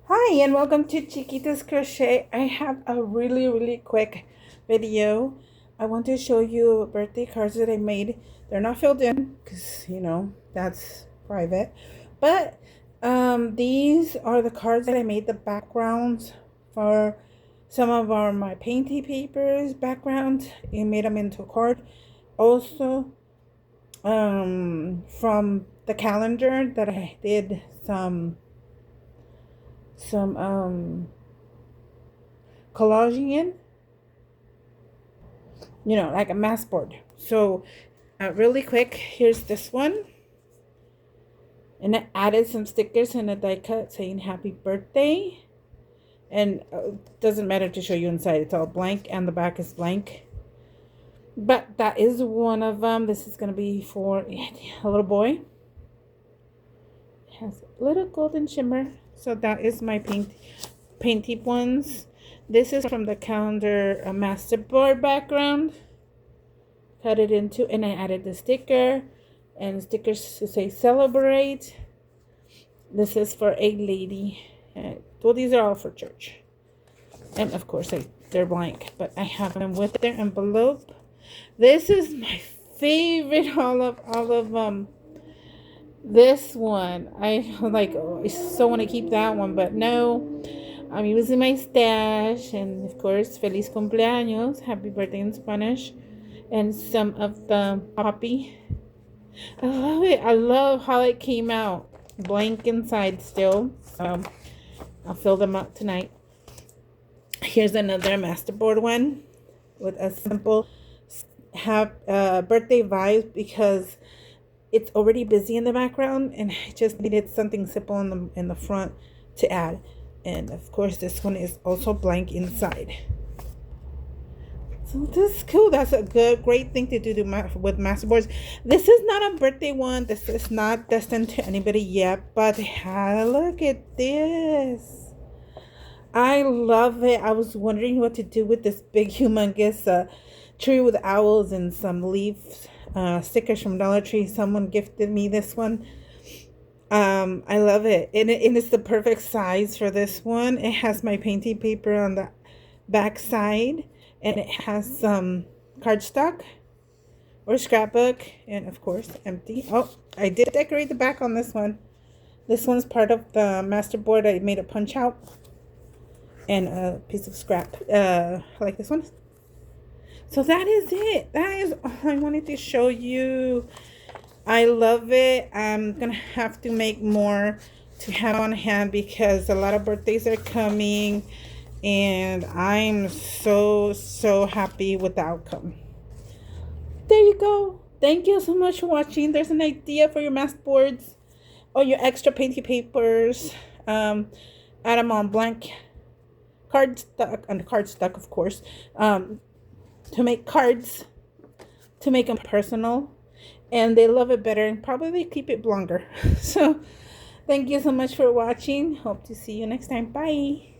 Hi and welcome to Chiquita's Crochet. I have a really quick video. I want to show you birthday cards that I made. They're not filled in because that's private. But these are the cards that I made, the backgrounds for some of my painty papers background. I made them into a card. Also from the calendar that I did some collaging in, like a mass board. So really quick, here's this one, and I added some stickers and a die cut saying happy birthday. And doesn't matter to show you inside, it's all blank and the back is blank, but that is one of them. This is going to be for a little boy. It has a little golden shimmer. So that is my painty ones. This is from the calendar, a masterboard background. Cut it into, and I added the sticker and stickers to say celebrate. This is for a lady. Well, these are all for church. And of course, they're blank, but I have them with their envelope. This is my favorite all of them. This one, I so want to keep that one, but no, I'm using my stash. And of course, feliz cumpleaños, happy birthday in Spanish, and some of the poppy. I love it. I love how it came out blank inside still. So I'll fill them up tonight. Here's another masterboard one with a simple birthday vibes, because it's already busy in the background and I just needed something simple in the front to add. And of course, this one is also blank inside. So this is cool. That's a great thing to do with masterboards. This is not a birthday one. This is not destined to anybody yet, but look at this. I love it. I was wondering what to do with this big humongous tree with owls and some leaves. Stickers from Dollar Tree. Someone gifted me this one. I love it. And it's the perfect size for this one. It has my painting paper on the back side, and it has some cardstock or scrapbook, and of course empty. Oh, I did decorate the back on this one. This one's part of the masterboard. I made a punch out and a piece of scrap like this one. So that is it. That is all I wanted to show you. I love it. I'm going to have to make more to have on hand because a lot of birthdays are coming. And I'm so happy with the outcome. There you go. Thank you so much for watching. There's an idea for your masterboards or your extra painty papers. Add them on blank cardstock, and cardstock, of course. To make cards, to make them personal, and they love it better and probably keep it longer. So thank you so much for watching. Hope to see you next time. Bye.